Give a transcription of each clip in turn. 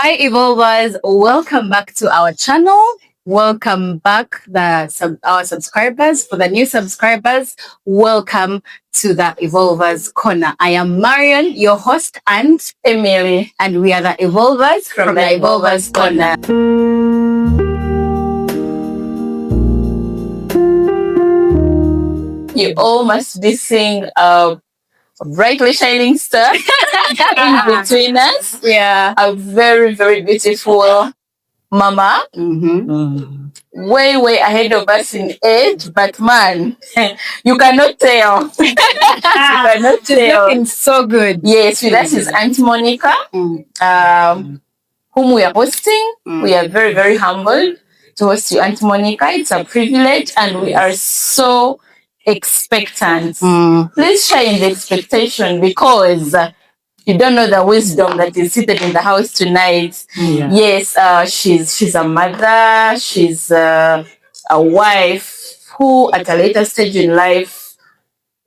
Hi, Evolvers. Welcome back to our channel. Welcome back, our subscribers. For the new subscribers, welcome to the Evolvers Corner. I am Marion, your host, and Emily, and we are the Evolvers from the Evolvers Corner. You all must be seeing a brightly shining star in between us. Yeah. A very, very beautiful mama. Way ahead of us in age, but man, you cannot tell. You cannot She's tell. looking so good. Yes, with us is Aunt Monica, whom we are hosting. We are very, very humbled to host you, Aunt Monica. It's a privilege, and we are so expectant. Please share in the expectation because you don't know the wisdom that is seated in the house tonight. Yeah. Yes, she's a mother. She's a wife who, at a later stage in life,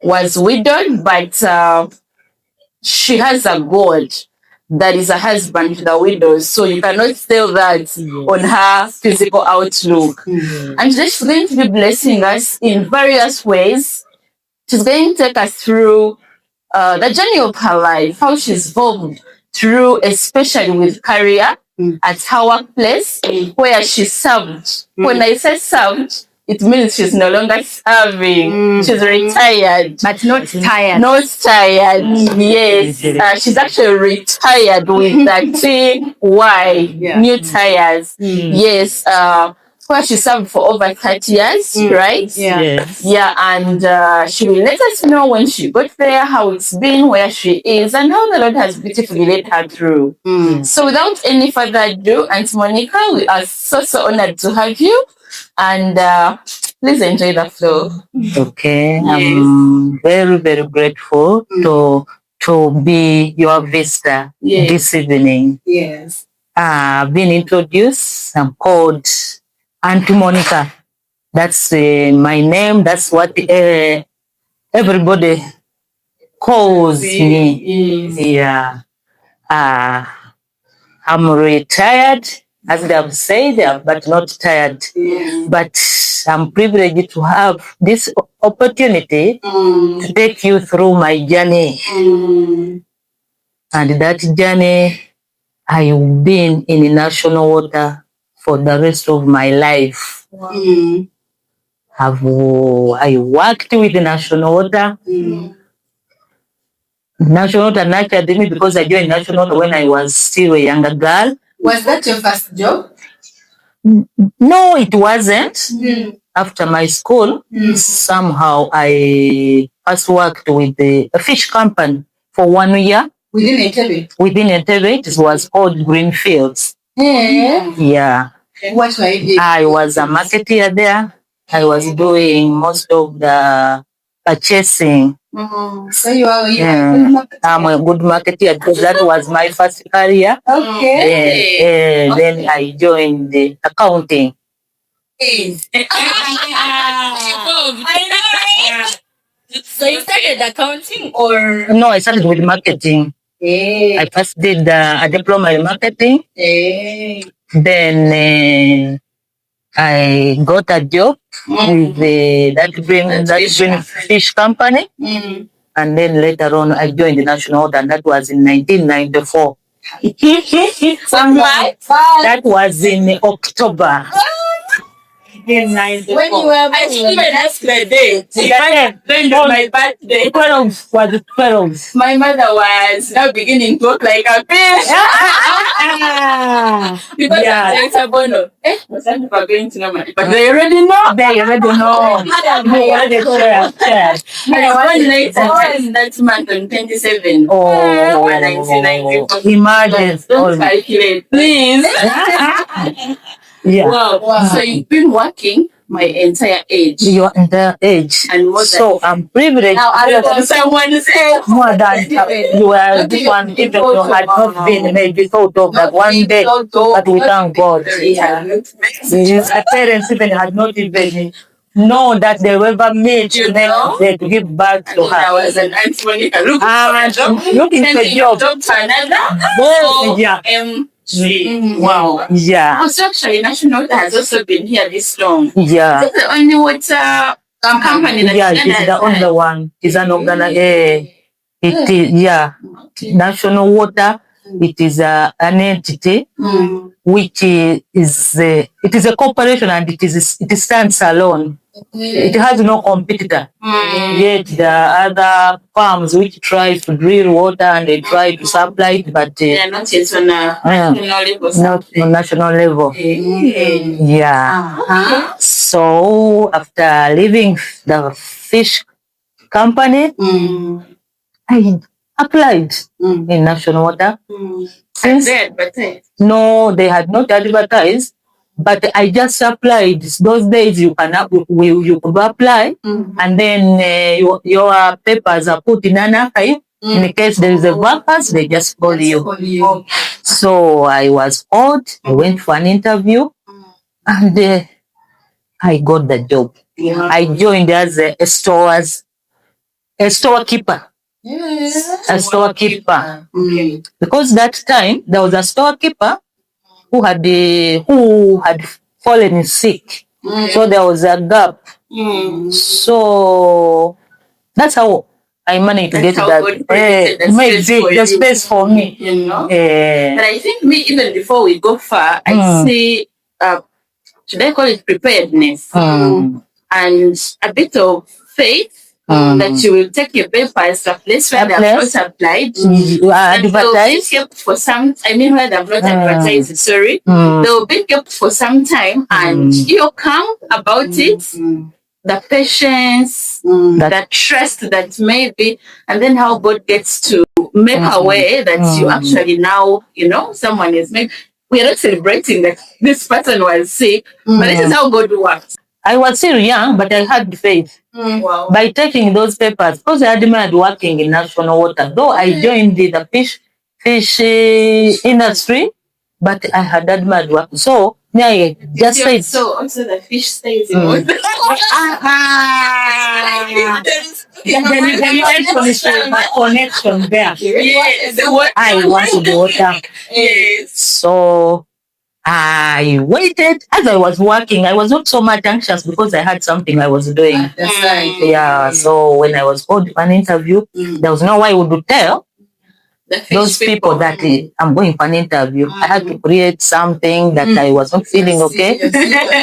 was widowed, but she has a God that is a husband to the widows. So you cannot tell that on her physical outlook. And today she's going to be blessing us in various ways. She's going to take us through the journey of her life, how she's evolved through, especially with career at her workplace, where she served. When I say served, it means she's no longer serving. She's retired. But not tired. Not tired. Yes. She's actually retired with that TY, new tires. Yes. Where she served for over 30 years, right? Yeah. Yes. Yeah, and she will let us know when she got there, how it's been, where she is, and how the Lord has beautifully led her through. So without any further ado, Aunt Monica, we are so honored to have you. And please enjoy the flow. Okay. Yes. I'm very grateful to be your visitor this evening. Yes. I've been introduced. I'm called Aunt Monica. That's my name. That's what everybody calls me. Yeah. I'm retired, as they have said, but not tired. But I'm privileged to have this opportunity to take you through my journey. And that journey, I've been in national water for the rest of my life. I worked with national water. National water nurtured me because I joined national water when I was still a younger girl. Was that your first job? No, it wasn't. After my school, somehow I first worked with a fish company for 1 year. Within Entebbe? Within Entebbe, it was called Greenfields. Yeah. What were you doing? I was a marketeer there. I was doing most of the purchasing. So you are I'm a good marketeer because that was my first career. Okay. Then I joined the accounting. So you started accounting or? No, I started with marketing. I first did a diploma in marketing. Then I got a job with that green fish company. And then later on, I joined the National Order, and that was in 1994. That was in October. When you were I didn't even ask the date. Then my birthday. 12 was 12. My mother was now beginning to look like a fish. Because it's a bono. But they already know. They already know. They already know. That month on 27. Oh, 1994. Imagine. Don't calculate, please. Yeah. Wow. So you've been working my entire age. Your entire age. And more so I'm privileged. Now someone's age. More than you are this one, even you had not been maybe thought of that one day, but we thank God. Yeah. The parents even had not even know that they will ever meet You know? they to give back to her. I was an Aunt Monica looking looking for a job. To another. Both, yeah. Wow. Yeah. Oh, so actually, National Water has also been here this long. Yeah. Is it the only water company that Yeah, it is the only one. It's an organization. It is, yeah. National Water, it is an entity which is it is a corporation and it stands alone. It has no competitor. Yet the other farms which try to drill water and they try to supply it, but they are not yet on a national level. Not on national level. Yeah. So after leaving the fish company, I applied in national water. Since they advertised? No, they had not advertised, but I just applied. Those days you could apply, and then your papers are put in an archive. In case there is a vacance, they just call you. So I was called. I went for an interview, and I got the job. I joined as a storekeeper. A storekeeper. Because that time there was a storekeeper who had fallen sick. So there was a gap. So that's how I managed to get that. Made the space for me. You know? But I think even before we go far, I say, should I call it preparedness? And a bit of faith. That you will take your papers to a place where they have not applied. Advertise. Kept for some, I mean, where they have not advertised, sorry. They will be kept for some time and you come about it. The patience, the trust that maybe, and then how God gets to make a way that you actually now, you know, someone is maybe, we are not celebrating that this person was sick, but this is how God works. I was still young, but I had faith. Wow. By taking those papers, because I admired working in national water, though I joined the fish industry, but I had admired working. So, I just said. So, also the fish stays in water. The connection there. Yes. I wanted the water. Yes. So, I waited as I was working. I was not so much anxious because I had something I was doing. That's right. Yeah. So when I was called for an interview, there was no way I would tell those people that I'm going for an interview. I had to create something that I was not feeling okay.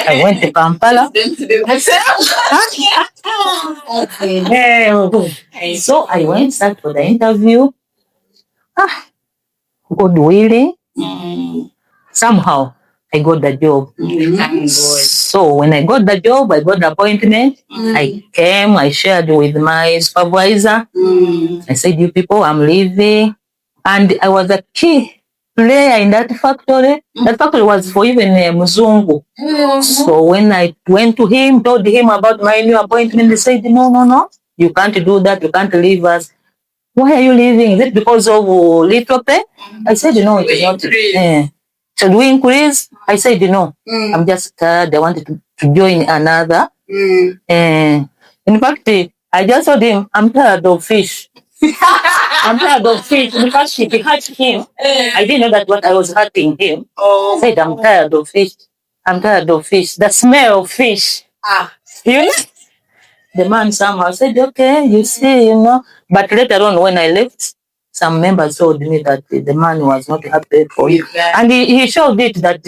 I went to Kampala. So I went start for the interview. God willing. Somehow I got the job. So when I got the job, I got the appointment. I came, I shared with my supervisor. I said, you people, I'm leaving. And I was a key player in that factory. That factory was for even Muzungu. So when I went to him, told him about my new appointment, he said, no, you can't do that, you can't leave us. Why are you leaving? Is it because of little pay? I said, no, it is not. Should we increase? I said, no. I'm just tired. I wanted to join another. In fact, I just told him, I'm tired of fish. I'm tired of fish. In fact, if he hurt him, I didn't know that what I was hurting him. I said, I'm tired of fish. I'm tired of fish. The smell of fish. You know? The man somehow said, okay, you see, But later on, when I left, some members told me that the man was not happy for you. And he showed it that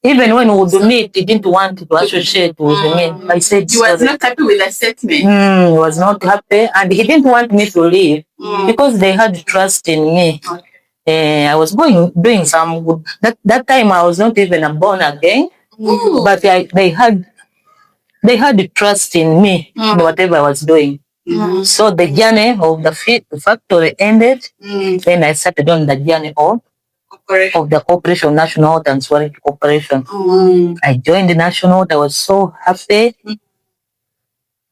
even when we would meet, he didn't want to associate with me. I said, he was not happy with the statement. He was not happy, and he didn't want me to leave because they had trust in me. I was doing some good. That time I was not even born again, but they had trust in me, whatever I was doing. So the journey of the factory ended. Then I started on the journey of the corporation, National Health and Sewage Corporation. I joined the National Health. I was so happy.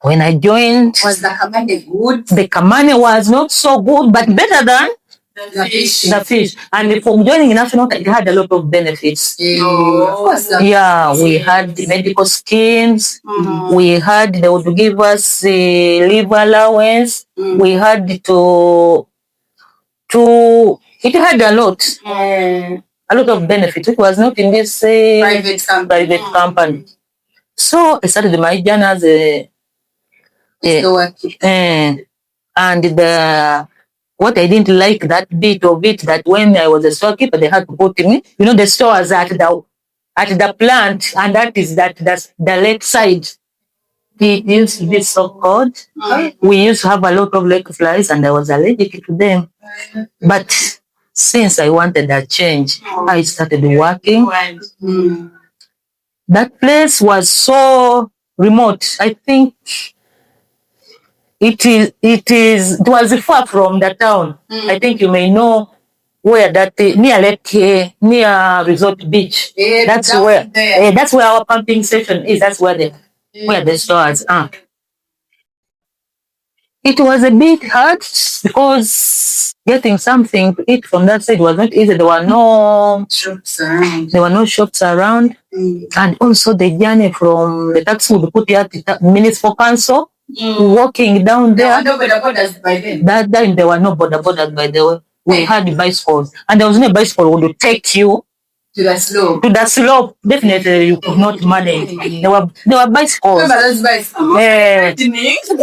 When I joined, was the Kamane good? The Kamane was not so good, but better than the fish. And from joining National Health, it had a lot of benefits. Yeah, we had medical schemes. We had, they would give us leave allowance. We had it had a lot. a lot of benefits. It was not in this private company. So I started my journey as and what I didn't like that bit of it, that when I was a storekeeper, they had to put me, the stores at the plant, and that's the lake side. It used to be so cold. We used to have a lot of lake flies, and I was allergic to them. But since I wanted a change, I started working. That place was so remote. I think it was far from the town. I think you may know where that near Lake, near Resort Beach. That's where our pumping station is. That's where the stores are. It was a bit hard because getting something to eat from that side was not easy. There were no shops around. And also the journey from the taxi would put you at minutes for council. Walking down there. There were no border borders by then. That time there were no border borders by the way. We had bicycles. And there was no bicycle would take you to the slope. Definitely you could not manage. There were bicycles. Remember those bicycles?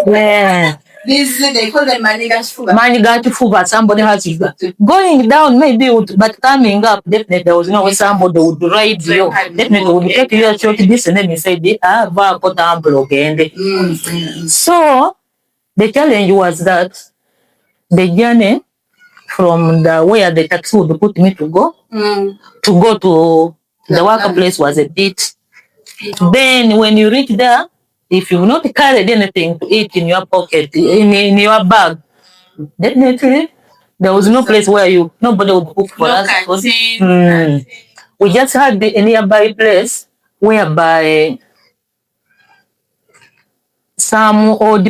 Yeah. They call them Manigat Fuba. Somebody has to going down maybe, but coming up, definitely there was no way somebody would ride you. Definitely would take you a short distance and then he said, So the challenge was that the journey from where the taxi would put me to go to the workplace was a bit. Then when you reach there, if you've not carried anything to eat in your pocket, in your bag, definitely there was no place where nobody would cook for us. We just had a nearby place whereby some old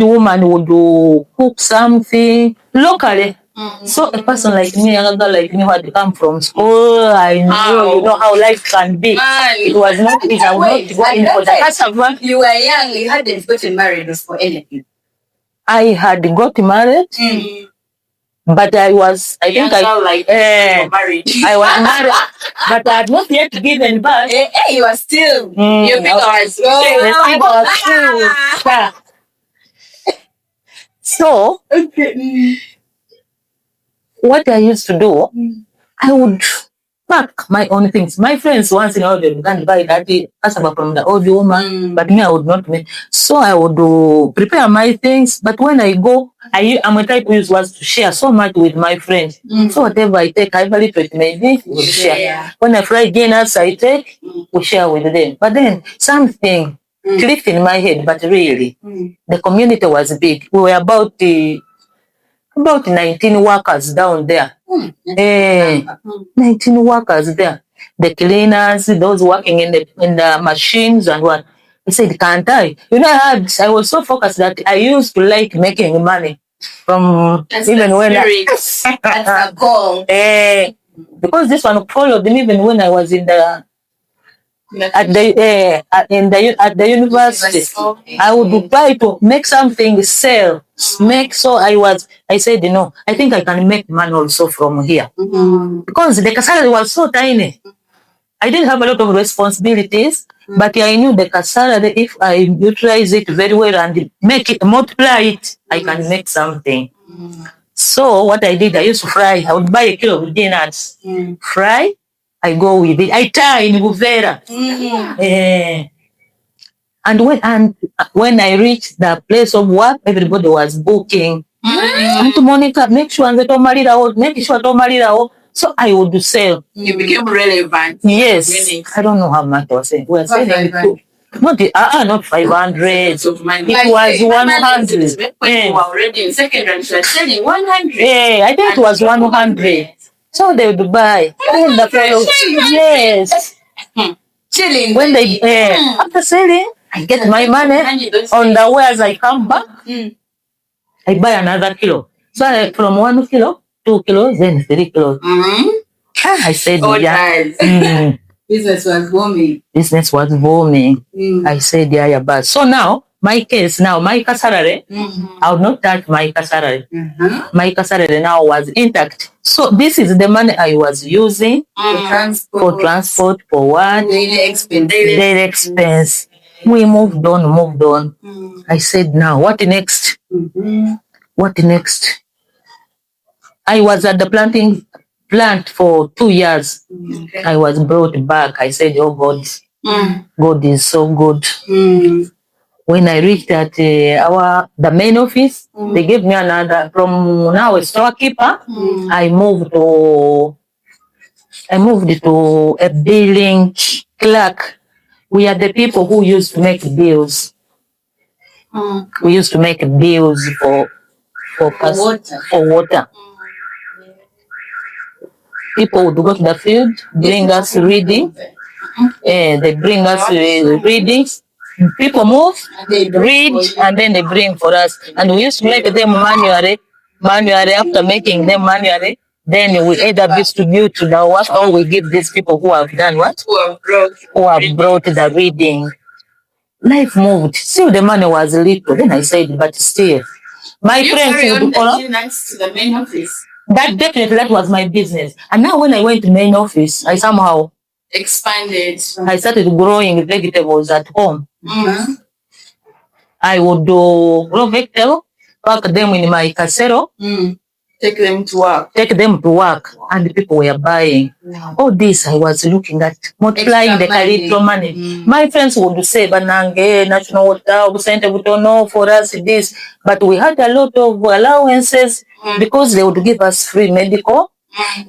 woman would cook something locally. So a person like me, another like me who had come from school, I know, how life can be. It was not easy. I would not go in for that. You were young, you hadn't gotten married for anything. I had got married, but I was married. I was married, but I had not yet given birth. You are still, your figure was still. So, what I used to do, I would pack my own things. My friends once in a while they can buy that cassava from the old woman, but me I would not make. So I would prepare my things. But when I go, I'm a type who was to share so much with my friends. So whatever I take, I value it maybe we share. When I fry dinners, I take, we share with them. But then something clicked in my head. But really, the community was big. We were about 19 workers down there. 19 workers there. The cleaners, those working in the machines and what. I said, can't I? I was so focused that I used to like making money from even when that's a goal. Because this one followed me even when I was in the at the university. I would try to make something sell. So I said, I think I can make money also from here. Because the salary was so tiny. I didn't have a lot of responsibilities, but I knew the salary, if I utilize it very well and multiply it, I can make something. So what I did, I used to fry. I would buy a kilo of peanuts, fry. I go with it. I tie in Buvera. And when I reached the place of work, everybody was booking. To Monica, make sure that so I would sell. You became relevant. Yes. I don't know how much I was saying. We were selling not 500. It was 100. When you were already in secondary, you were selling 100. Yeah, I think it was 100. So they would buy. Yes. Selling. When they after selling, I get my money on the way as I come back. I buy another kilo. So from 1 kilo, 2 kilos, then 3 kilos. I said, Business was booming. I said, but so now My case now, my salary, I would not touch my salary. My salary now was intact. So this is the money I was using for transport, for what? Daily expense. Daily expense. We moved on. I said, now, what next? What next? I was at the plant for 2 years. I was brought back. I said, oh God, God is so good. When I reached at the main office, they gave me another, from now a storekeeper, I moved to a billing clerk. We are the people who used to make bills. We used to make bills for water. People would go to the field, bring us reading. They bring us readings. People move, read, and then they bring for us. And we used to make them manually. After making them manually, then we either distribute to the work or we give these people who have done what? Who have brought the reading. Life moved. Still the money was little. Then I said, but still. My friends would follow. To the main office. That was my business. And now when I went to main office, I somehow expanded. I started growing vegetables at home. I would grow vegetables, pack them in my casero, take them to work, and people were buying. All this I was looking at, multiplying the little money. My friends would say, Banange, national water, center, we don't know for us this. But we had a lot of allowances because they would give us free medical.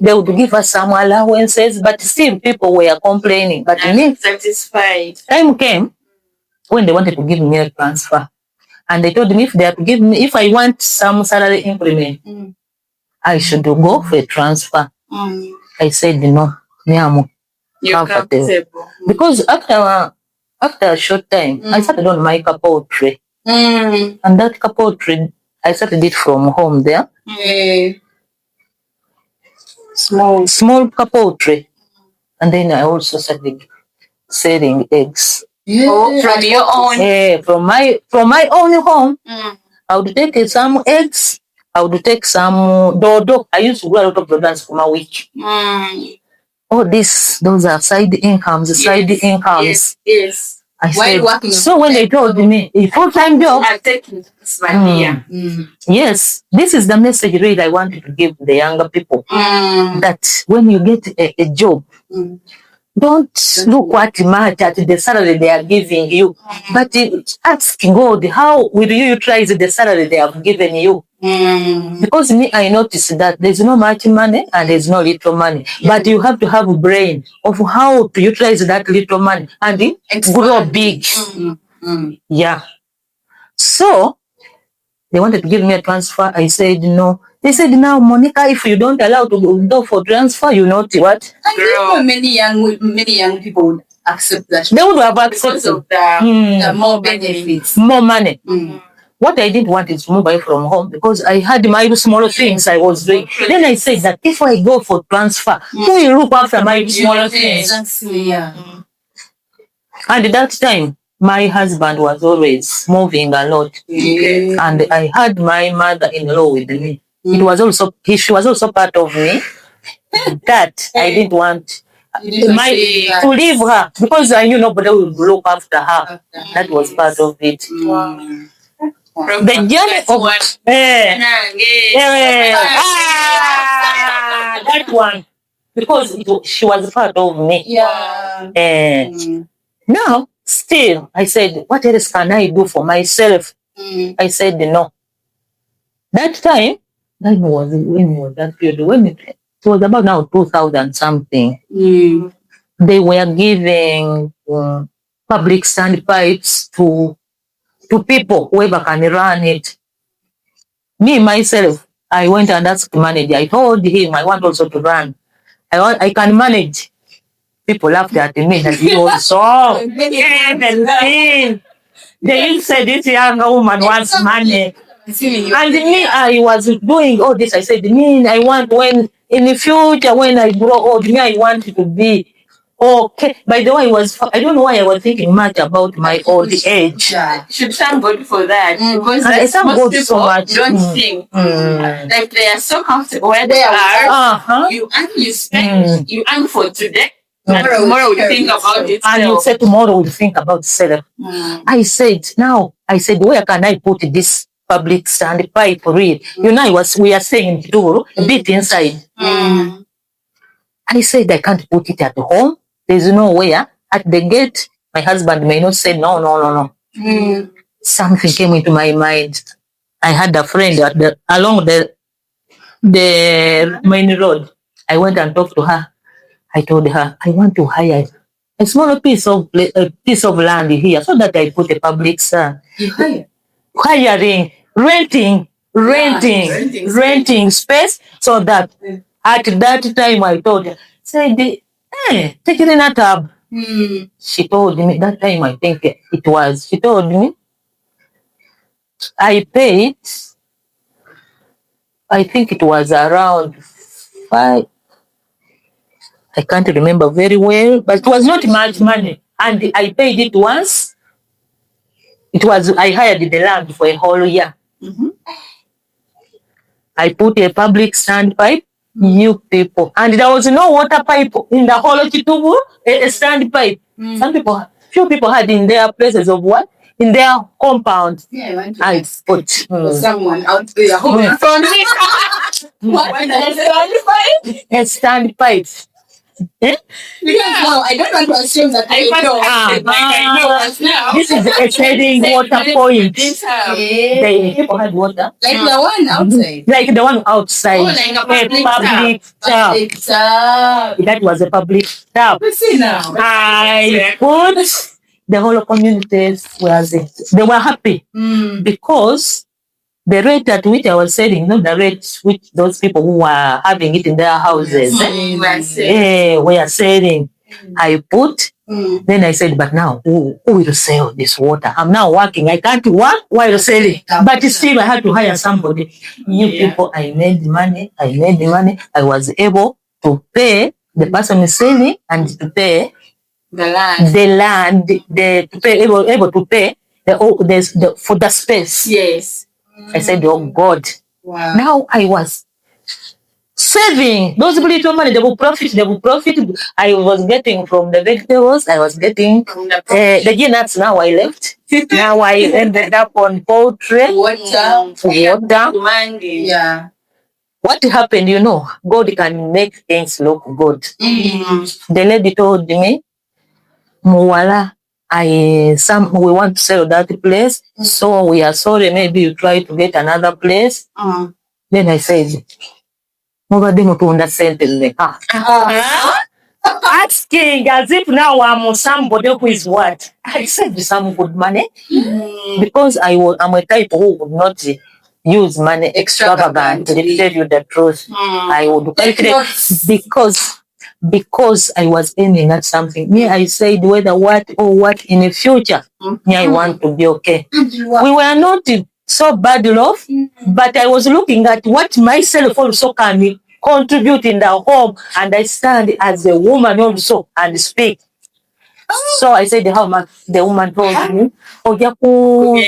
They would give us some allowances, but still people were complaining. But me, satisfied. Time came when they wanted to give me a transfer. And they told me if they have to give me, if I want some salary increment, I should go for a transfer. I said, no, I'm comfortable. Because after a short time, I started on my poultry. And that poultry, I started it from home there. Small poultry. And then I also started selling eggs. From your own? From my own home. I would take some eggs. I would take some dodo. I used to grow a lot of dodos for my week. Oh, those are side incomes. Yes. I said, so when they told me a full-time job, yes, this is the message really I wanted to give the younger people. That when you get a job, don't look what much at the salary they are giving you, but ask God, how will you utilize the salary they have given you? Because me, I noticed that there's no much money and there's no little money, but you have to have a brain of how to utilize that little money and grow big. Yeah. So they wanted to give me a transfer. I said no. They said, now, Monica, if you don't allow to go for transfer, you know what? And many young people would accept that. They would have accepted because of the more benefits. More money. What I didn't want is to move away from home because I had my small things I was doing. Then I said that if I go for transfer, who will look after my small things? And at that time, my husband was always moving a lot. And I had my mother-in-law with me. She was also part of me. That I didn't want to leave her because I knew nobody would look after her. That was part of it. The journey of that one, because she was part of me. Now, still, I said, what else can I do for myself? I said, no. That time, when was that period? When it was about now 2000 something. They were giving public standpipes to people, whoever can run it. Me, myself, I went and asked the manager. I told him I want also to run. I can manage. People laughed at me that he was so everything. They said this young woman wants money. And me, I was doing all this. I said, I want when in the future, when I grow old, I want to be Okay. By the way, I don't know why I was thinking much about my old age. Yeah. You should thank God for that. Because And I that's thank most God people so much. don't think. Like they are so comfortable where they are. You earn, you spend, you earn for today. And tomorrow you think about it. And you say tomorrow we'll think about selling. I said, where can I put this public standpipe for it? You know, we are saying door, a bit inside. I said, I can't put it at home. There's nowhere. At the gate, my husband may not say, no. Something came into my mind. I had a friend along the main road. I went and talked to her. I told her, I want to hire a small piece of land here so that I put a public stand. Hiring, renting space so that at that time I told her, said, take it in a tab. She told me, that time I think it was, she told me, I paid, I think it was around 5, I can't remember very well, but it was not much money. And I paid it once. I hired the land for a whole year. I put a public standpipe, you people. And there was no water pipe in the whole Kitubu, a standpipe. Few people had in their places of what? In their compound. Yeah, I put someone out there who found me. A standpipe. Because now I don't want to assume that I know. This is a trading water point. The people had water. Like the one outside. Like the one outside. Like a public tap. That was a public tap. I put the whole communities they were happy because the rate at which I was selling, not the rate which those people who were having it in their houses were selling. I put, then I said, but now who will sell this water? I'm now working. I can't work while selling. But still I had to hire somebody. People, I made money. I was able to pay the person selling and to pay able to pay for the space. Yes. I said, oh God. Wow. Now I was saving. Those little money, they will profit. I was getting from the vegetables. I was getting the nuts. Now I left. Now I ended up on poultry. Water. Yeah. What happened, God can make things look good. The lady told me, Muwala, we want to sell that place, so we are sorry, maybe you try to get another place. Then I said, asking as if now I'm somebody who is what? I said some good money because I'm a type who would not use money extravagantly. To tell you the truth, I would because I was aiming at something. Me, I said whether what in the future, me, I want to be okay. We were not so bad off, but I was looking at what myself also can contribute in the home, and I stand as a woman also and speak. So I said, how much the woman told me, twagalawo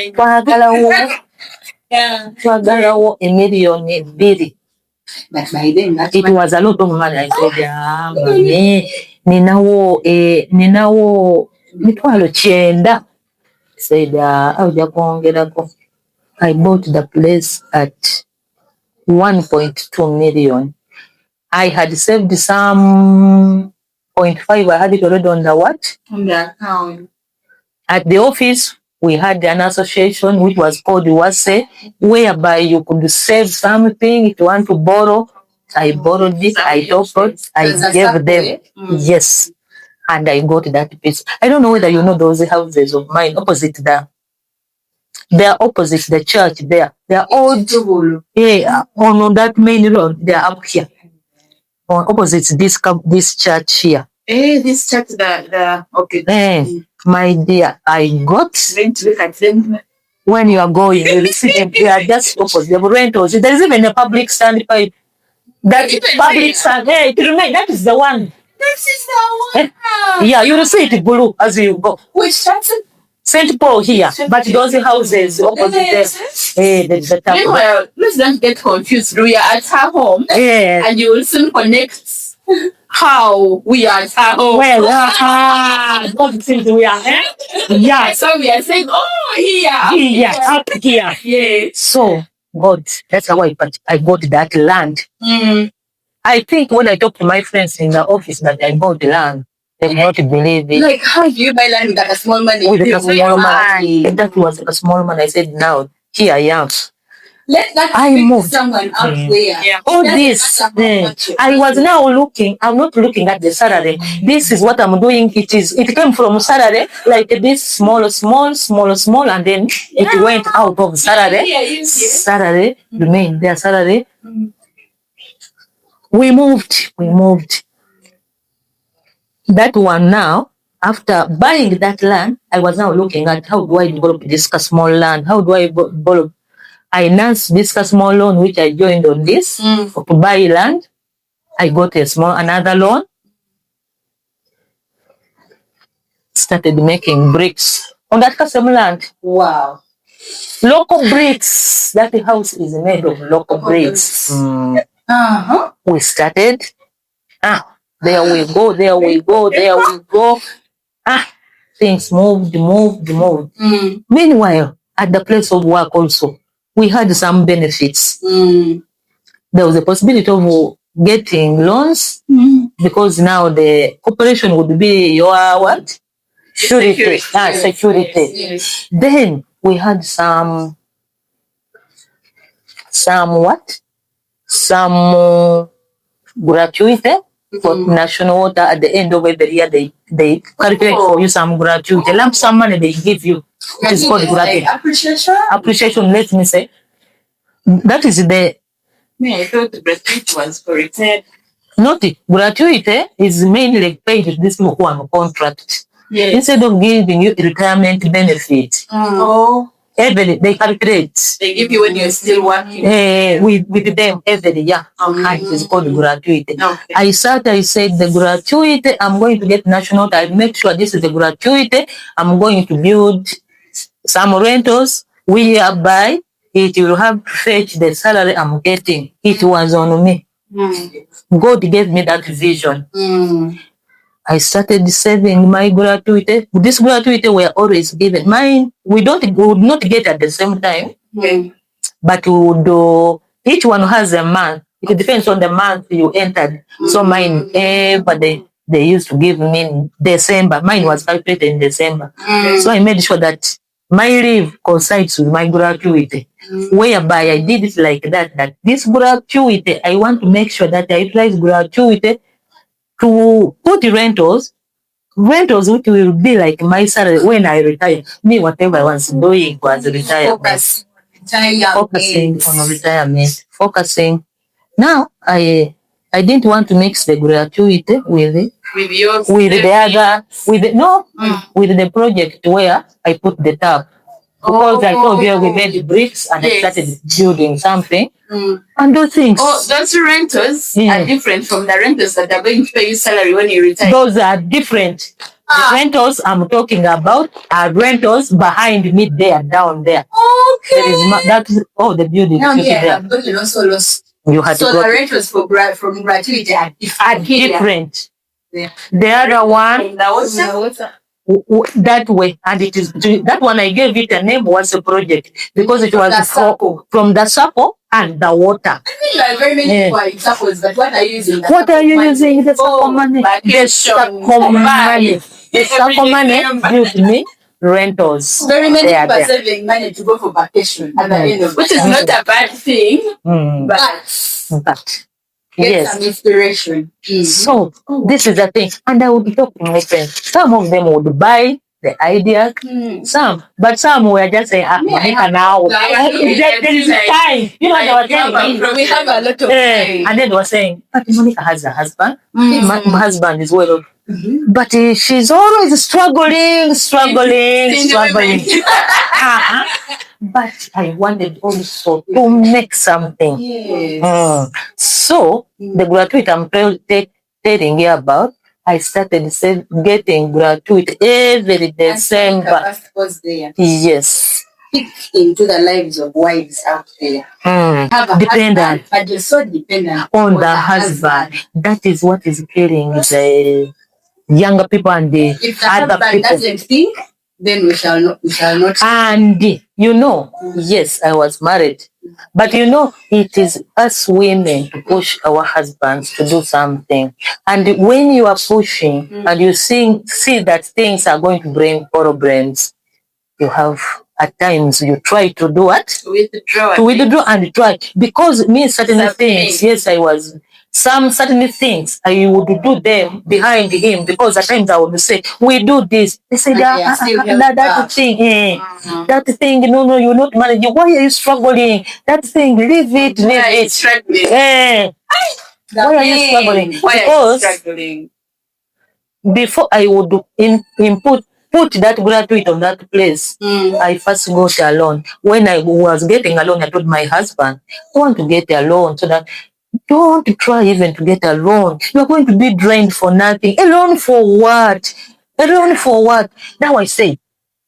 $1,200,000. But by then, it was a lot of money. I said, mami, ninawo $9,000. Said, I bought the place at 1.2 million. I had saved some 0.5. I had it already on the what? On the account. At the office, we had an association which was called Wase, whereby you could save something. If you want to borrow, I borrowed it, I took it, I gave them. Yes. And I got that piece. I don't know whether you know those houses of mine opposite they are opposite the church there. They are old. Yeah, on that main road. They are up here. On opposite this church here. This church, okay. My dear, I got. Look at them. When you are going, you see them. They are just opposite. The rentals. There is even a public standpipe. That public stand. Hey, that is the one. This is the one. Yeah, you will see it blue as you go. Which Jackson? St. Paul here, but those houses opposite there. The tower. Meanwhile, let's not get confused. We are at her home, and you will soon connect how we are at her home. Well, God since we are here. Yeah. So we are saying, oh, here, up here. Yeah. So, God, that's how I got that land. I think when I talk to my friends in the office that I bought the land, they will not believe it. Like, how do you buy land with like a small money? With a small money. That was like a small money. I said, now, here I am. Let that someone out there. Yeah. All this. I was now looking, I'm not looking at the salary. This is what I'm doing. It came from salary, like this small, and then it went out of salary. Salary, remain there, salary. We moved. That one now, after buying that land, I was now looking at how do I develop this small land? How do I develop? I announced this small loan, which I joined on this to buy land. I got another loan. Started making bricks on that custom land. Wow. Local bricks. That house is made of local bricks. We started. There we go. Things moved. Meanwhile, at the place of work also, we had some benefits. There was a possibility of getting loans because now the corporation would be your what? Security. Yes. Then we had some what? Some gratuity for national water. At the end of every year, they calculate for you some gratuity. Lump sum money they give you. It is called gratuity. Appreciation, let me say. That is the... I thought the gratuity was for retired. Not it. Gratuity is mainly paid to these people who are on contract. Yes. Instead of giving you retirement benefit. They calculate. They give you when you're still working. With them every year. It is called gratuity. Okay. I said the gratuity, I'm going to get national. I make sure this is the gratuity. I'm going to build some rentals. Whereby it will have to fetch the salary I'm getting. It was on me. God gave me that vision. I started saving my gratuity. This gratuity were always given. Mine, we would not get at the same time, but we would each one has a month. It depends on the month you entered. So mine, they used to give me in December. Mine was calculated in December. So I made sure that my leave coincides with my gratuity. Whereby I did it like that this gratuity, I want to make sure that I utilize gratuity to put rentals which will be like my salary when I retire. Me, whatever I was doing was retirement. Focusing on retirement. Now, I didn't want to mix the gratuity with the project where I put the tap. Because I told you we made bricks and I started building something and those things. Oh, those renters are different from the renters that are going to pay you salary when you retire. Those are different. The rentals I'm talking about are rentals behind me there, down there. Okay. There is that's the building. Now, I've got it also lost. You had so the rentals from gratuity are different. The other one, that way, and it is that one I gave it a name was a project because it was from the circle and the water. I think there are very many examples, but what are you using? What are you using? The circle money. The circle money gives me rentals. Very many people are saving money to go for vacation at the end of which is not a bad thing, but get some inspiration. So this is the thing, and I would talk to my friends. Some of them would buy the idea, but some were just saying, now. There is time. You know, they were saying, we have a lot of time. And then they were saying, but Monica has a husband. My husband is well. But she's always struggling. But I wanted also to make something. Yes. So the gratuity I'm telling you about, I started getting gratuity every December. Was there. Yes. Into the lives of wives out there. Dependent. But you're so dependent on the husband. That is what is killing the younger people and the if the other husband people. doesn't think, then we shall not. And yes, I was married. But it is us women to push our husbands to do something. And when you are pushing and you see that things are going to bring problems, you have at times you try to do what? To withdraw and try. Because me certain things, yes, I was certain things I would do them behind him because at times I would say, we do this. They say that thing, that thing, no, you're not managing. Why are you struggling? That thing, leave it. Why are you struggling? Because before I would put that gratuity on that place, I first got a loan. When I was getting a loan, I told my husband, I want to get a loan so that don't try even to get a loan. You're going to be drained for nothing. A loan for what? A loan for what? Now I say,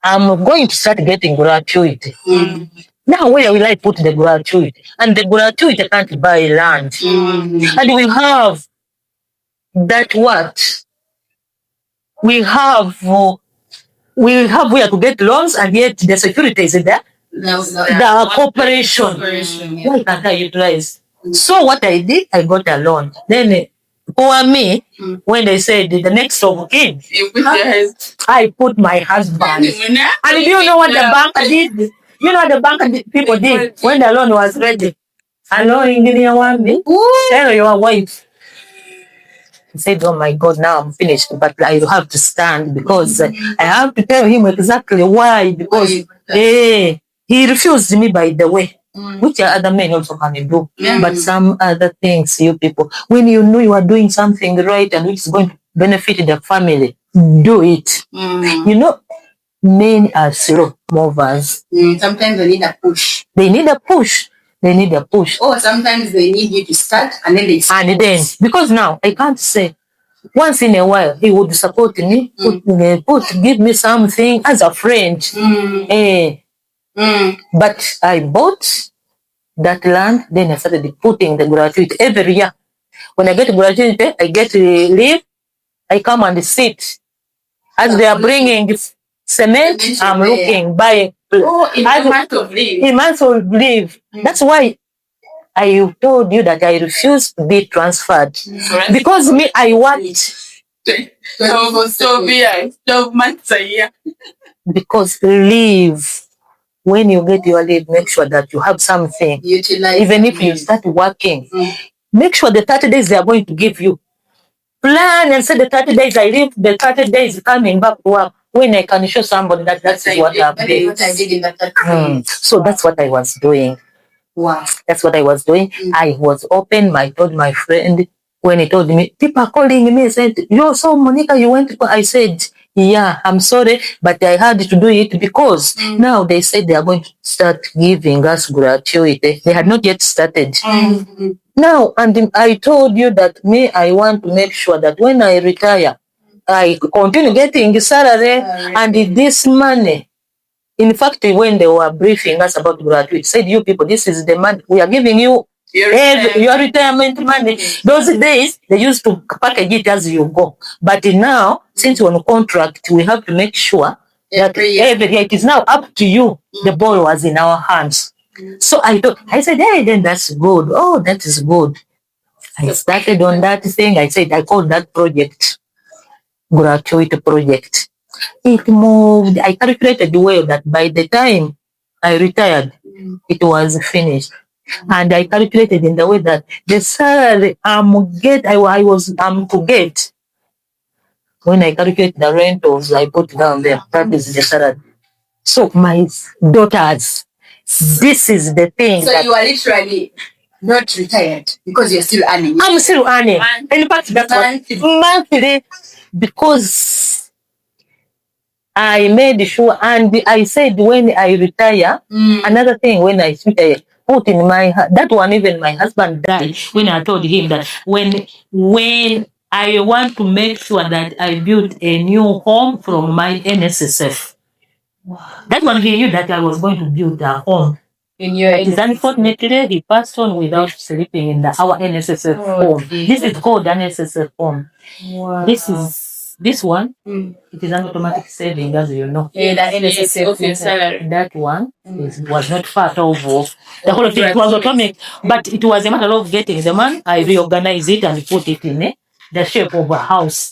I'm going to start getting gratuity. Now where will I put the gratuity? And the gratuity can't buy land. And we have that what? We have where to get loans, and yet the security is there. The corporation. Why can't I utilize? So what I did, I got a loan. Then for me, when they said the next of kin, I put my husband. And do you know what the bank did? You know what the bank people did when the loan was ready? Hello, engineer Wambi. Tell your wife. He said, oh my God, now I'm finished, but I have to stand because I have to tell him exactly why. Because he refused me, by the way, which other men also can do. But some other things, you people, when you know you are doing something right and which is going to benefit the family, do it. Men are slow movers. Sometimes they need a push. They need a push. Or sometimes they need you to start and then they start. And then, because now I can't say, once in a while he would support me, give me something as a friend. But I bought that land, then I started putting the gratuity every year. When I get gratuity, I get leave, I come and sit. As they are bringing cement, I'm looking by. In a month of leave. In months of leave. That's why I told you that I refuse to be transferred. Because me, I want 12 months a year. Because leave. When you get your leave, make sure that you have something. Utilize even if you start working, make sure the 30 days they are going to give you. Plan and say the 30 days I leave, the 30 days coming back to work. When I can show somebody that that's what I've did. What I did in that 30 days. So that's what I was doing. Wow. That's what I was doing. I was open. I told my friend when he told me, people are calling me, I said, yo, so Monica, you went to, I said, yeah, I'm sorry, but I had to do it because now they said they are going to start giving us gratuity. They had not yet started. Now, and I told you that me, I want to make sure that when I retire, I continue getting salary and this money. In fact, when they were briefing us about gratuity, said, you people, this is the money we are giving you. Your retirement money. Those days, they used to package it as you go. But now, since you're on contract, we have to make sure that every year it is now up to you. The ball was in our hands. So I said, hey, then that's good. Oh, that is good. I started on that thing. I said, I called that project gratuity project. It moved. I calculated well that by the time I retired, it was finished. And I calculated in the way that the salary I'm to get. When I calculate the rentals, I put down there. That is the salary. So my daughters, this is the thing. So you are literally not retired because you're still earning. I'm still earning. In fact, that's monthly, because I made sure, and I said when I retire, another thing when I put in my that one, even my husband died when I told him that when I want to make sure that I build a new home from my NSSF. That one he knew that I was going to build a home. In your But unfortunately, he passed on without sleeping in our NSSF home. This is called an NSSF home. Wow. This one. It is an automatic saving, as you know. Yeah, that NSSF of your salary. That one was not part of the whole thing. It was automatic, but it was a matter of getting the man. I reorganized it and put it in the shape of a house.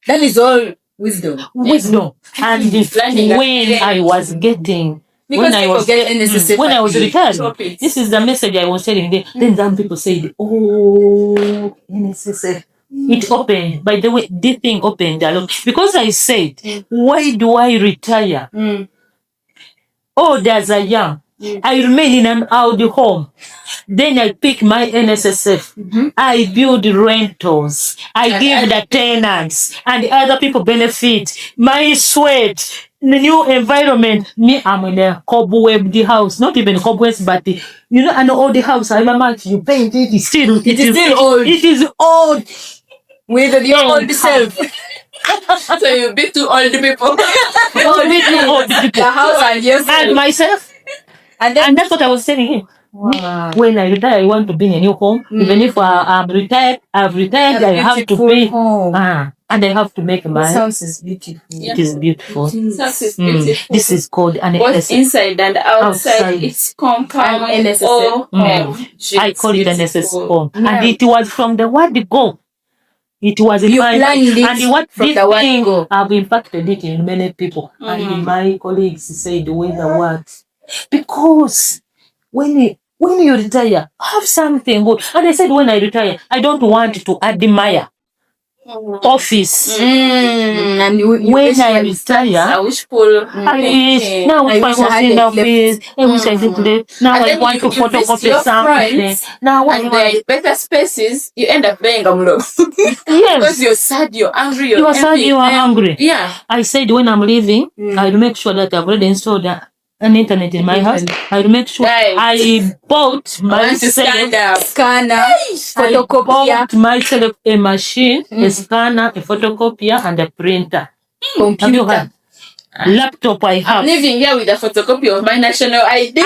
That is all wisdom. Wisdom. And when I was getting, because when I was retired, this is the message I was telling them. Then some people said, "Oh, NSSF." It opened. By the way, this thing opened a lot because I said, "Why do I retire?" Old as I am, I remain in an old home. Then I pick my NSSF. I build rentals. I give the tenants and other people benefit. My sweat, the new environment. Me, I'm in a cobweb the house. Not even cobwebs, but an old house. I remember you paint it. It is still old. It is old. With your old self. So you be too old people. The house and yourself. And myself. And that's what I was telling him. Wow. When I retire, I want to be in a new home. Even if I'm retired, I have to pay. And I have to make money. This house is beautiful. It is beautiful. This house is beautiful. This is called an both inside and outside. It's compound. I call it an NSSF home. And it was from the word go. It was in my mind. And what from this thing I've impacted it in many people. And my colleagues say the way that works. Because when you retire, have something good. And I said when I retire, I don't want to admire office. And when I retire, I wish Paul. Now I was in office. I wish I did it. Now I want to photocopy something. Now and the better spaces, you end up paying them low. Yes. Because you're sad, you're angry, you are sad, you are hungry. Yeah. I said when I'm leaving, I'll make sure that I've already installed an internet in my house. I'll make sure I bought myself scanner, photocopier. I bought myself a machine, a scanner, a photocopier, and a printer. Computer. Laptop I have. I'm living here with a photocopy of my national ID.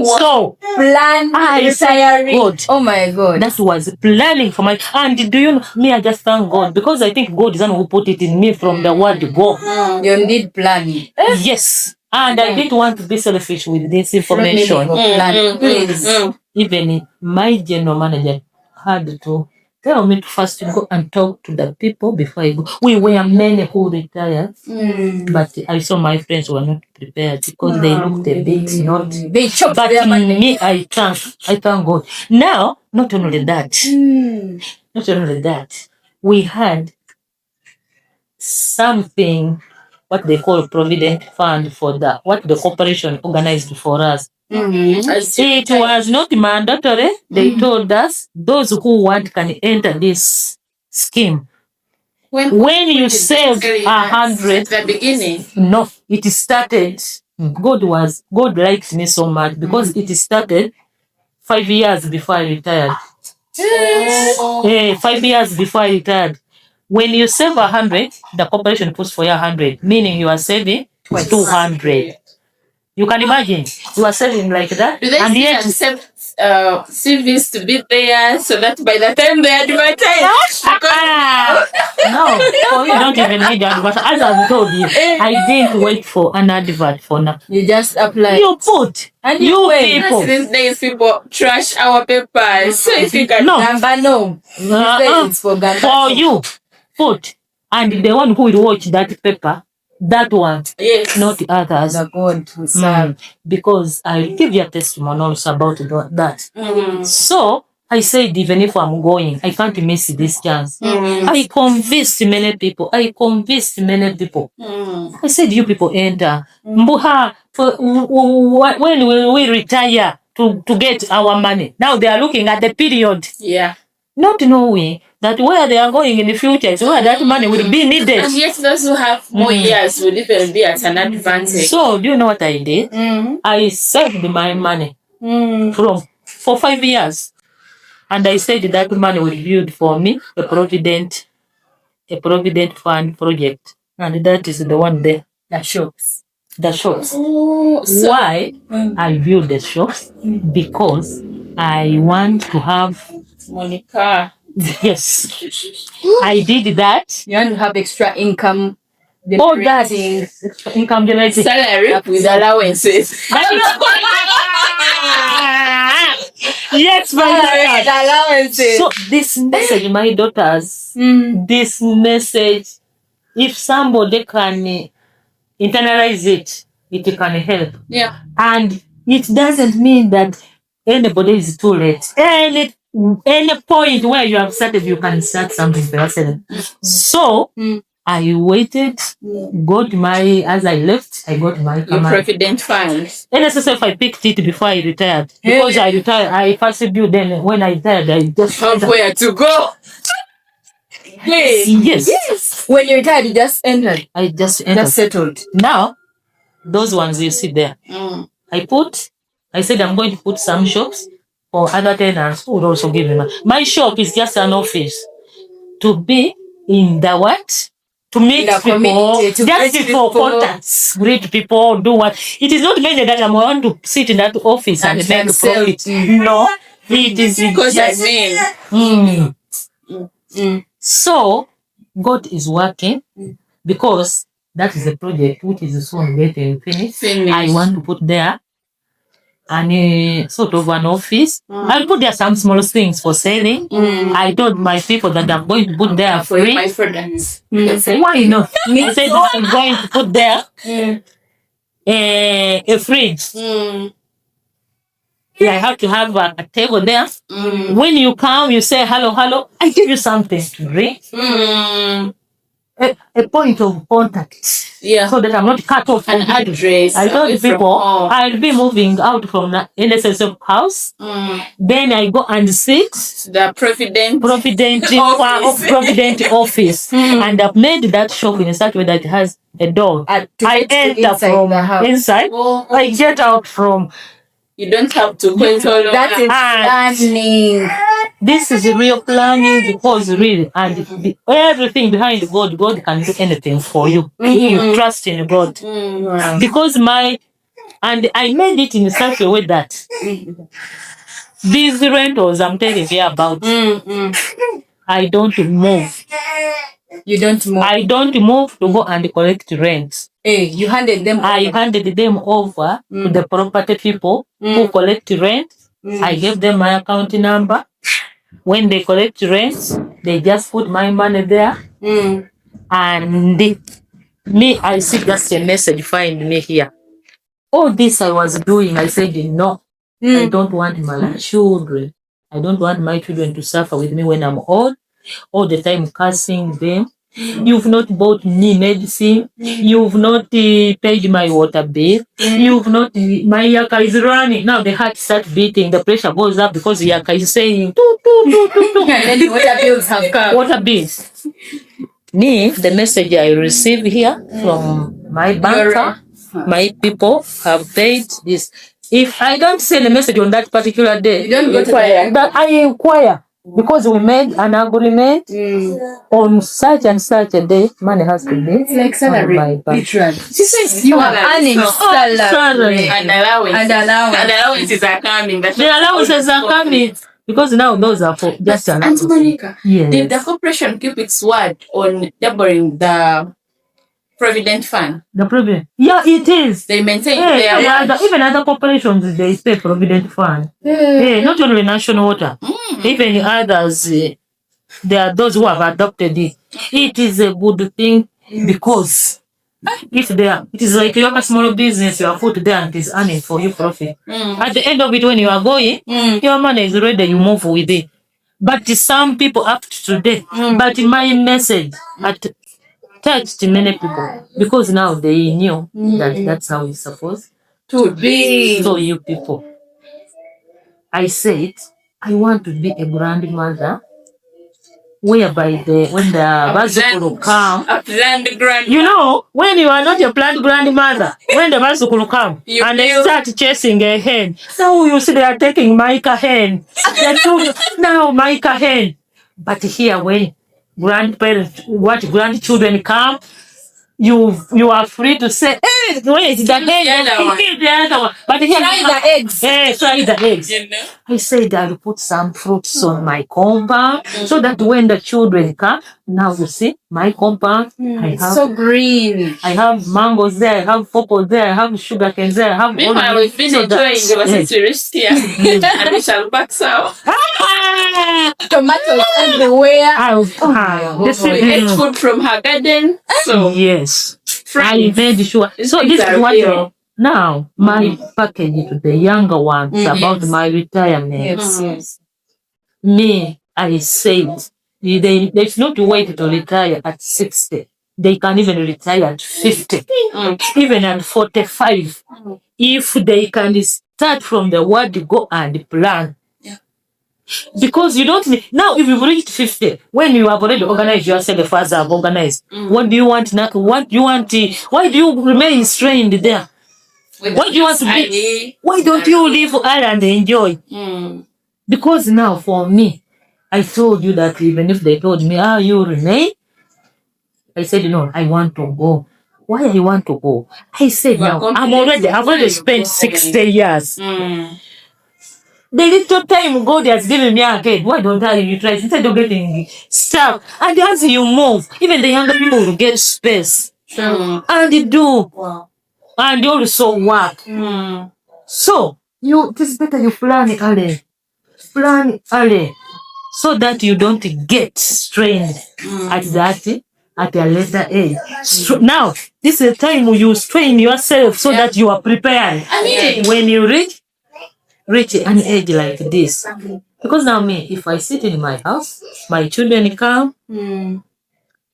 So plan retiring. God. Oh my God. That was planning for my. And do you know me? I just thank God because I think God is the one who put it in me from the word go. You need planning. Yes. And I didn't want to be selfish with this information. Even my general manager had to tell me to first go and talk to the people before I go. We were many who retired, but I saw my friends were not prepared because they looked a bit not. They chopped but their money. Me, I thank God. Now, not only that, we had something what they call provident fund for what the corporation organized for us. It was not mandatory. They told us those who want can enter this scheme. When you save 100 at the beginning, no, it started. God likes me so much because it started 5 years before I retired. 5 years before I retired. When you save 100, the corporation puts for you 100, meaning you are saving 200. You can imagine you are saving like that. Do they and yet save CVs to be there so that by the time they advertise? No, you don't even need advert. As I've told you, I didn't wait for an advert for now. You just apply. You put. And you wait. These days people trash our papers. So if you can it's for you put. And the one who will watch that paper, that one, not the others. The God who serve. Because I give you a testimony also about that. So I said, even if I'm going, I can't miss this chance. I convinced many people. I said, you people enter. Mbuha, when we retire to get our money. Now they are looking at the period. Yeah. Not knowing that where they are going in the future is where that money will be needed. And yet those who have more years will even be at an advantage. So, do you know what I did? I saved my money for 5 years. And I said that money will build for me a provident fund project. And that is the one there. The shops. The shops. Oh, why I build the shops? Because I want to have Monica. yes. I did that. You want to have extra income. Oh, that income generating salary with allowances. Yes, my daughter. Allowances. So this message, my daughters, this message, if somebody can internalize it, it can help. Yeah. And it doesn't mean that anybody is too late. Any point where you have started, you can start something personal. So I waited, got my, as I left, I got my Your provident fund. NSSF, I picked it before I retired. Because I retired, I first built, then when I retired, I just have where to go. Yes. Yes. When you retired, you just entered. I just entered. Just settled. Now, those ones you see there, I said I'm going to put some shops for other tenants who would also give me money. My shop is just an office to be in the what? To meet people, just for contacts, greet people, do what. It is not meant that I want to sit in that office and make profit. No, it is just. So, God is working because that is a project which is soon getting finished. I want to put there and sort of an office. I'll put there some small things for selling. I told my people that I'm going to put there free. My friends. Why not? I said I'm going to put there a fridge. Yeah, I have to have a table there. When you come, you say hello, hello. I give you something to drink. A point of contact. Yeah. So that I'm not cut off from address. I told people I'll be moving out from the NSSF house. Then I go and sit the Provident office. And I've made that shop in such a way that it has a door. I enter from inside. I get out from. You don't have to control that. Is planning. This is real planning because really, and everything behind God, God can do anything for you. You trust in God. Because I made it in such a way that these rentals I'm telling you about, I don't move. You don't move? I don't move to go and collect rent. You handed them over? I handed them over to the property people who collect rent. I gave them my account number. When they collect rent, they just put my money there. And I see just a message, find me here. All this I was doing, I said, no, I don't want my children. I don't want my children to suffer with me when I'm old, all the time cursing them. You've not bought me medicine. You've not paid my water bill. You've not, my yaka is running. Now the heart starts beating, the pressure goes up because yaka is saying, and then the water bills have come. Water bills. The message I received here from my banker, my people have paid this. If I don't send a message on that particular day, you don't go to that I inquire. Because we made an agreement on such and such a day, money has to be. It's like salary. Literally. She says you are earning salary. And allowances are coming. The allowances are coming. Because now those are for just allowances. And Monica, yes. Did the corporation keep its word on doubling the Provident Fund? The Provident? Yeah, it is. They maintain their word. Even other corporations, they pay Provident Fund. Not only National Water. Even others, there are those who have adopted it. It is a good thing because it is like you have a small business, you are put there and it is earning for you profit. At the end of it, when you are going, your money is ready, you move with it. But some people up to today, but my message touched many people because now they knew that that's how it's supposed to be. So you people, I said, I want to be a grandmother whereby when the bicycle come, a planned grandma. you know, when you are not a planned grandmother, when the bicycle come and they start chasing a hen, now you see they are taking Micah hen. They took now Micah hen. But here when grandchildren come, you are free to say, hey, wait, the hen, the other one. But here, Try the eggs. Hey, try the eggs. You know? I said I'll put some fruits on my compound so that when the children come, now you see my compound. I have So green. I have mangoes there, I have pawpaws there, I have sugar canes there, I have Meanwhile, we've been enjoying the tourist here, and we shall back out. Tomatoes everywhere. This We ate food from her garden. So yes, friends, I made sure. So this is what now my package to the younger ones about my retirement. Yes. Me, I said they should not wait to retire at 60. They can even retire at 50, even at 45. If they can start from the word go and plan. Because you don't need, now if you've reached 50, when you have already organized yourself as I've organized, what do you want now? What do you want? Why do you remain strained there? What do you want to be? Why don't you leave Ireland and enjoy? Because now for me, I told you that even if they told me, you remain, I said, no, I want to go. Why I want to go? I said, now, I've already spent 60 years. The little time God has given me again, why don't I utilize instead of getting stuff? And as you move, even the younger people will get space. And they do. And they also work. So, it is better you plan early. Plan early. So that you don't get strained at a later age. Now, this is the time you strain yourself so that you are prepared. When you reach an age like this. Because now me, if I sit in my house, my children come.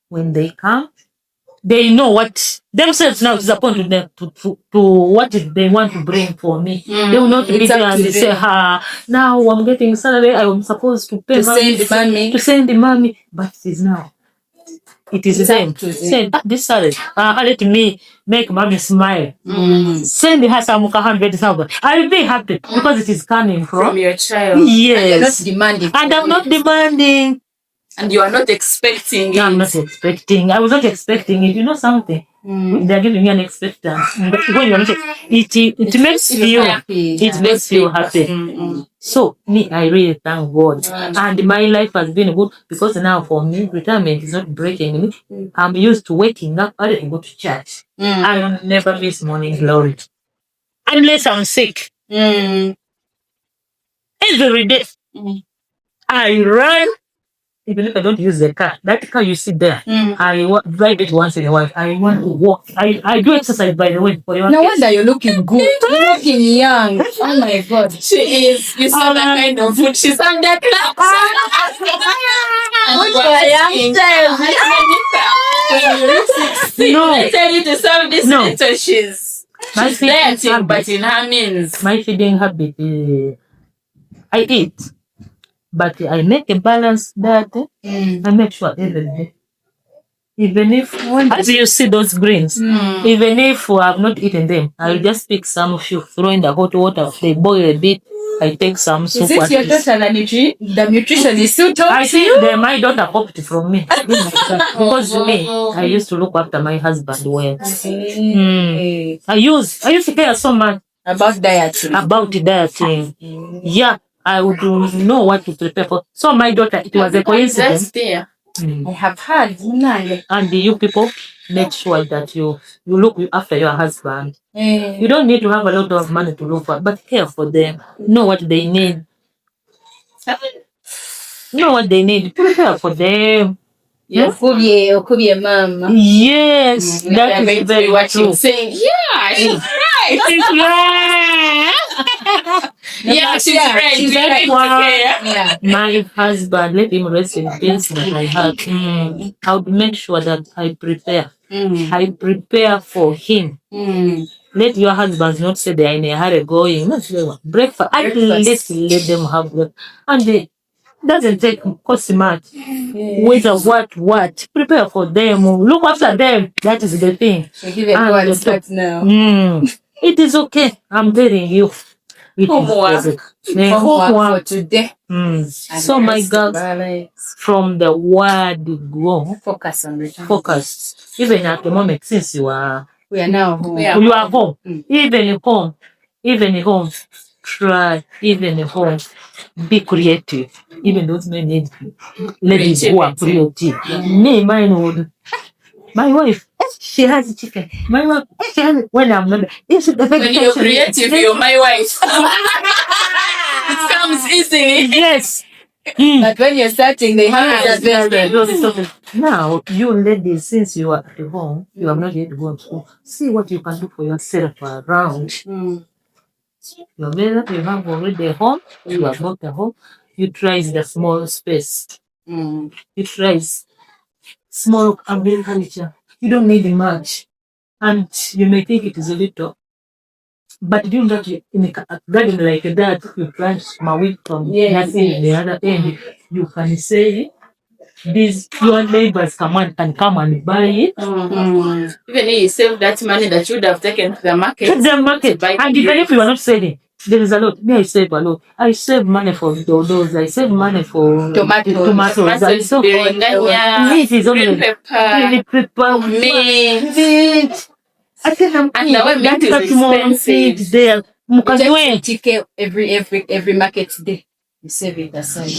When they come, they know what themselves now is upon to them to what they want to bring for me. They will not be there and they say, now I'm getting salary, I'm supposed to pay to send the money. But it is now. It is them. Say, this salary, let me make mommy smile. Send her some 100,000. I will be happy because it is coming from your child. Yes. And you're not demanding. And I'm not demanding. And you are not expecting it. I'm not expecting. I was not expecting it. You know something? They're giving me an expectance. But when you're not, it makes you happy. It makes you happy. So, me, I really thank God. And my life has been good because now for me, retirement is not breaking me. I'm used to waking up early to go to church. I never miss morning glory. Unless I'm sick. Every day. I run. Even if I don't use the car, that car you see there, I drive it once in a while. I want to walk. I do exercise, by the way. For your No wonder you're looking good. You're looking young. Oh my God. She is. You saw that kind of food. She's on that club. No. I tell you to solve this little she's dieting, but in her means. My feeding habit I eat. But I make a balanced diet. I make sure every day. Even if, as you see those greens, even if I have not eaten them, I'll just pick some of you, throw in the hot water, they boil a bit, I take some soup. Is it your daughter, the nutritionist who taught I see my daughter copied from me. Because me, I used to look after my husband well. I used to care so much about dieting. About dieting. Yeah. I would know what to prepare for. So my daughter, it was a coincidence. I have heard. And you people make sure that you look after your husband. You don't need to have a lot of money to look for, but care for them. Know what they need. Know what they need. Prepare for them. Yes, mama. Yes, that is very true. Saying, yeah, she's right. Yeah, she's right. She's right. My husband, let him rest in peace. I have. I would make sure that I prepare. I prepare for him. Let your husbands not say they are in a hurry going. Breakfast. At least let them have breakfast. And doesn't take cost much. Whether what, prepare for them, look after them. That is the thing. So give it one start now. It is okay. I'm telling you. Homework for today. So my girls, from the word go, focus on return. Focus. Even at the moment, since we are now home. You are home. Even home, try, even home, be creative. Even those men need ladies who are creative. Me, my wife, she has chicken. My wife, she has, when I'm not, when you're creative, you're my wife. It comes easily. Yes. But when you're starting, they have to now, you ladies, since you are at home, you have not yet gone to school, see what you can do for yourself around. Your mother, you have already a home, you have got a home, you try the small space. You try small agriculture. You don't need much. And you may think it is a little, but doing that in a garden like that, you plant my wheat from nothing in the other end, you can say these your neighbors can come and buy it. Even if you save that money that you would have taken to the market. And even if you are not selling, there is a lot. Me, I save a lot. I save money for dodos. I save money for tomatoes. I save green pepper, mint. I think and the way mint is expensive. There. Every market day. You save it aside.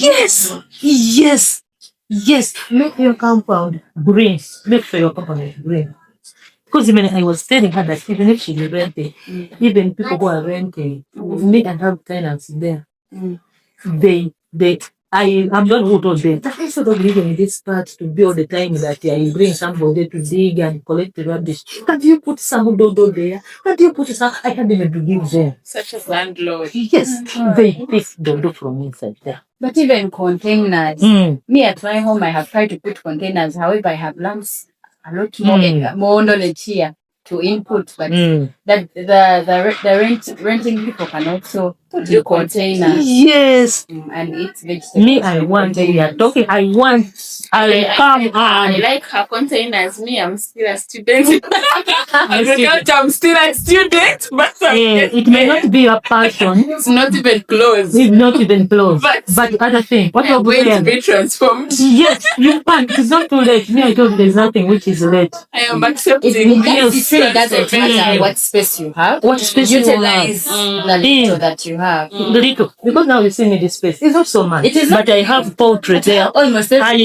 Yes. Make your compound green. Make sure your compound is green. Because even I was telling her that even if she's renting, even people who are renting, need and have tenants there. I'm not who told them. That I sort of living in this part to be all the time that I bring somebody to dig and collect the rubbish. Can't you put some dodo there? Can't you put some? I can't even to give them. Such a landlord. Yes, they pick dodo from inside there. But even containers, me at my home, I have tried to put containers. However, I have learned a lot more knowledge here to input, but that the renting people can also put the containers. Yes. And eat vegetables. Me, I want. We are talking. I like her containers. Me, I'm still a student. I'm still a student, but it may not be a passion. It's not even close. But other thing, what I'm going to be transformed. Yes, you can. It's not too late. Me, I told you there's nothing which is late. I am accepting. It doesn't matter what space you have. What space utilize the little that you have. The little, because now you see me this space. It's not so much. It is, but I have poultry there. Almost. I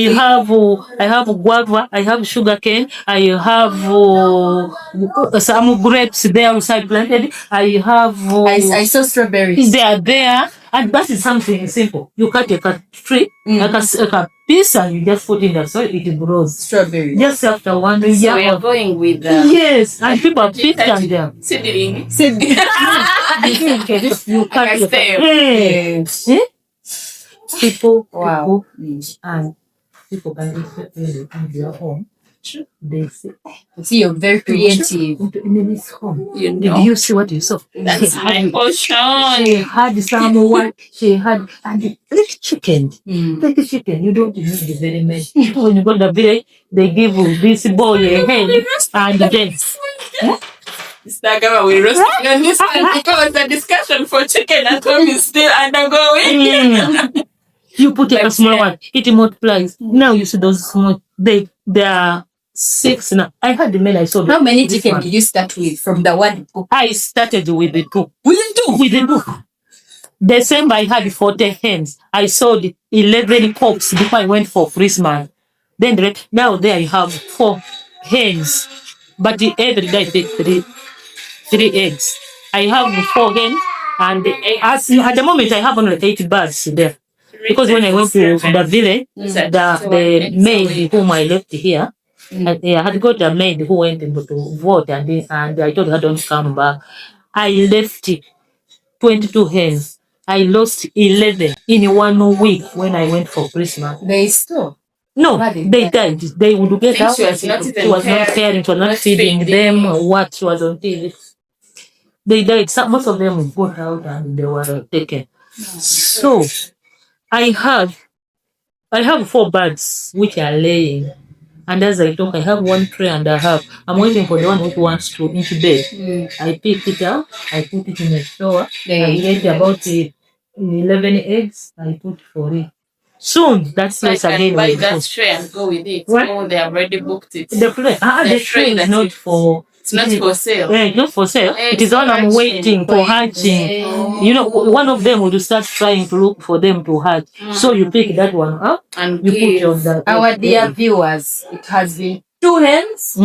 have guava. I have sugar cane. I have some grapes there inside planted. I have. I saw strawberries. They are there, and that is something simple. You cut a tree, like a piece, and you just put in the soil. It grows. Strawberries. Just after 1 year. So we are going with. Yes, and people are picking them. Seedling. You can't people, and people can in their home. They say, see, you're very creative. In this home, Did you see what you saw? That's my portion. She had someone. She had like chicken. Like a chicken. You don't need very much. When you go to the village, they give you this boy a hen and then. We roasting on this one because the discussion for chicken at home is still undergoing. You put a small one, it multiplies. Now you see those small. They are 6 now. I had the men I saw. How many chicken did you start with from the one? I started with the 2. With the 2. December I had 40 hens. I sold 11 cocks before I went for Christmas. Then now there I have 4 hens, but every day I take 3 eggs. I have 4 hens, and at the moment I have only 8 birds there. Because when I went to the village, the maid whom I left here, I had got a maid who went to vote, and I told her don't come back. I left 22 hens. I lost 11 in 1 week when I went for Christmas. They still? No, they died. They would get out. She was not caring, she was not feeding them or what. She was on TV. They died. Most of them got out and they were taken. So I have I have 4 birds which are laying. And as I talk, I have 1 tray and a half. I'm waiting for the one which wants to incubate. I pick it up, I put it in a shower. I get about 11 eggs, I put for it. Soon, that's place again. Buy that tray and go with it. What? Oh, they have already booked it. The tray is not for... It's not for sale. Not for sale. It is all I'm waiting for hatching. You know, one of them will start trying to look for them to hatch. So you pick that one up and you put on that. Our dear viewers, it has been 2 hens.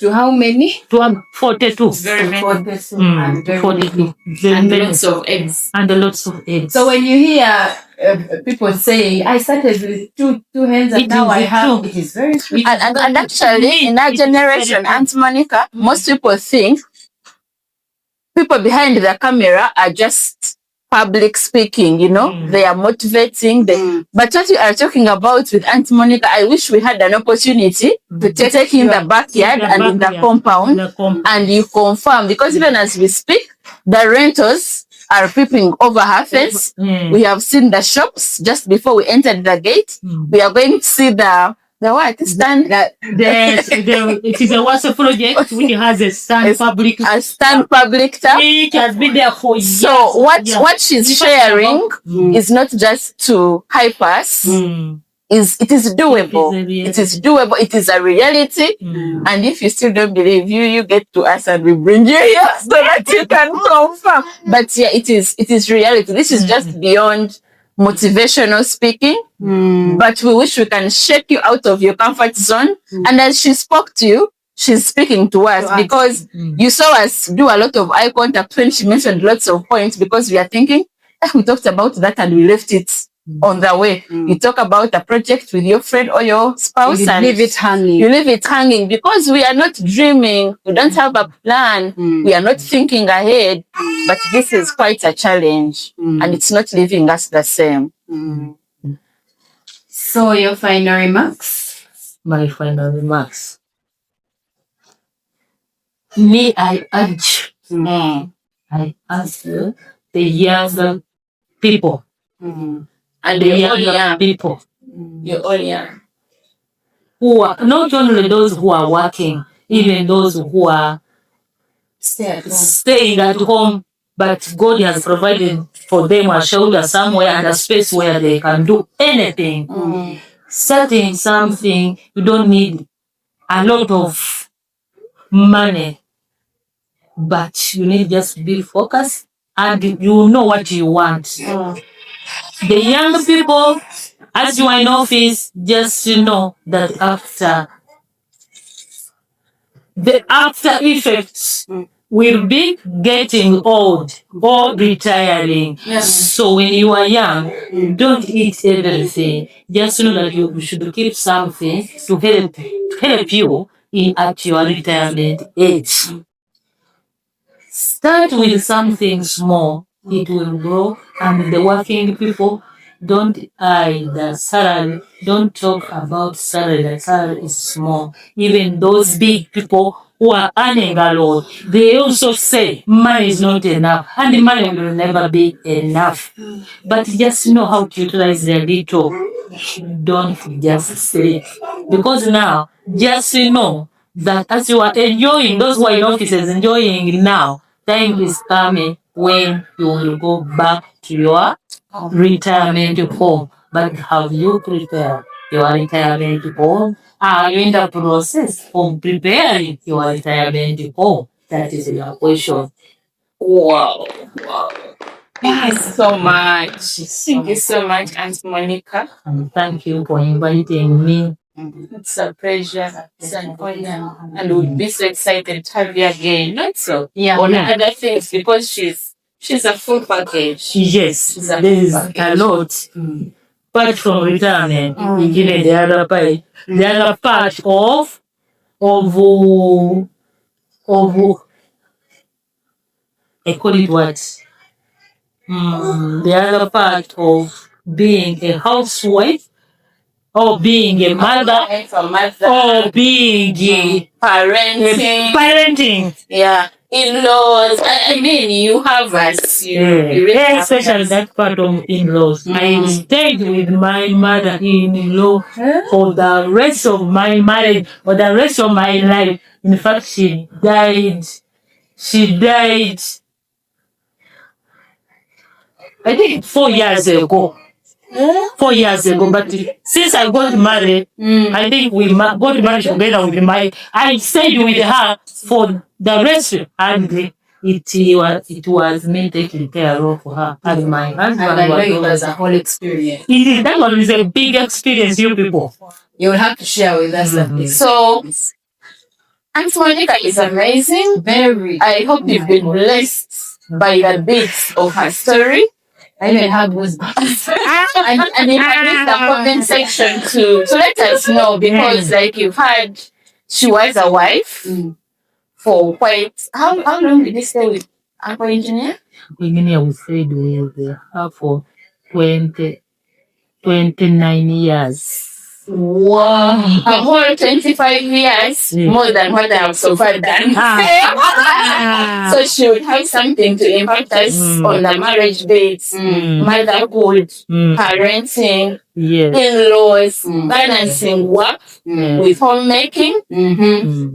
To how many? To 42. Very many. 42. And 42. And lots of eggs. And lots of eggs. So when you hear people say, I started with two hens and now I have, it is very true. And actually, in our generation, Aunt Monica, most people think people behind the camera are just public speaking, you know, they are motivating. But what we are talking about with Aunt Monica, I wish we had an opportunity to take in the backyard and in the compound, and you confirm, because even as we speak, the rentals are peeping over her fence. We have seen the shops just before we entered the gate. We are going to see the what stand that it is a WhatsApp project which has a stand public tab. It has been there for years. So what she's sharing is not just to hype us. It is doable. It is doable. It is a reality. And if you still don't believe, you get to us and we bring you here so that you can confirm. But yeah, it is reality. This is just beyond motivational speaking. But we wish we can shake you out of your comfort zone. And as she spoke to you, she's speaking to us because you saw us do a lot of eye contact when she mentioned lots of points, because we are thinking, we talked about that and we left it on the way. You talk about a project with your friend or your spouse and leave it hanging. You leave it hanging because we are not dreaming. We don't have a plan. We are not thinking ahead. But this is quite a challenge and it's not leaving us the same. So your final remarks? My final remarks. Me, I urge the younger people. And the younger people. You're all young. Who are not only those who are working, even those who are staying at home, but God has provided for them a shelter somewhere and a space where they can do anything. Starting something, you don't need a lot of money, but you need just be focused and you know what you want. The young people, as you are in office, just know that after the after effects will be getting old or retiring. So when you are young, don't eat everything. Just know that you should keep something to help you at your retirement age. Start with something small. It will grow, and the working people don't eye the salary. Don't talk about salary. The salary is small. Even those big people who are earning a lot, they also say money is not enough, and the money will never be enough. But just know how to utilize the little. Don't just sleep, because now just know that as you are enjoying, those who are in offices enjoying now, time is coming when you will go back to your retirement home. But have you prepared your retirement home? Are you in the process of preparing your retirement home? That is your question. Wow. Thank you so much. Thank you so much, Aunt Monica. And thank you for inviting me. It's a pleasure. It's an honor. And we'll be so excited to have you again. Not so. On other things, because she's a full package. Yes, there is a lot. Apart from retirement, even the other part of I call it what? The other part of being a housewife, or being a mother, or being parenting. parenting. Yeah. in-laws. I mean, you have us. You really have especially us. that part of in-laws. I stayed with my mother-in-law for the rest of my marriage, for the rest of my life. In fact, she died. She died, I think, 4 years ago. 4 years ago, but since I got married, I think we got married together with I stayed with her for the rest, and it was me taking care of her, and my husband. And I know it was a whole experience. That one is a big experience, you people. You will have to share with us that experience. So, Aunt Monica is amazing. Very. I hope you've been blessed by the bits of her story. I even have goosebumps. and you can use the comment section to let us know, because like you've heard, she was a wife for quite how long did you stay with Uncle Engineer? Engineer, we stayed with her for 29 years. Wow. A whole 25 years, more than what I have so far done. So she would have something to impact us on the marriage dates, motherhood, parenting, in-laws, balancing work with homemaking.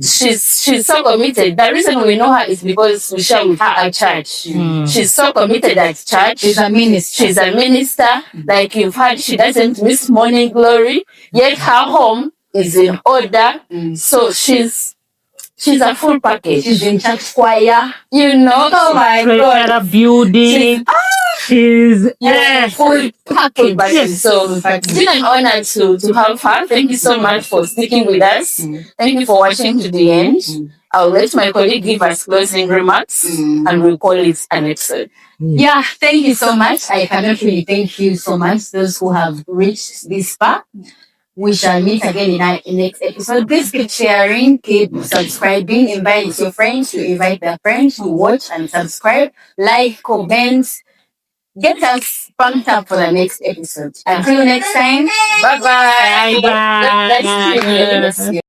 She's so committed. The reason we know her is because we share with her at church. She's so committed at church. She's a minister. She's a minister. Like you've heard, she doesn't miss morning glory. Yet her home is in order. So she's a full package. She's in church choir. You know, oh my God. Building. She's full package. Yes. So it's been an honor to have her. Thank you so much for sticking with us. Thank you for watching to the end. I'll let my colleague give us closing remarks and we'll call it an episode. Yeah, thank you so much. I cannot really thank you so much, those who have reached this far. We shall meet again in our next episode. Please keep sharing, keep subscribing, invite your friends to invite their friends to watch and subscribe, like, comment, get us pumped up for the next episode. Until next time, Bye-bye. Bye. God bless you.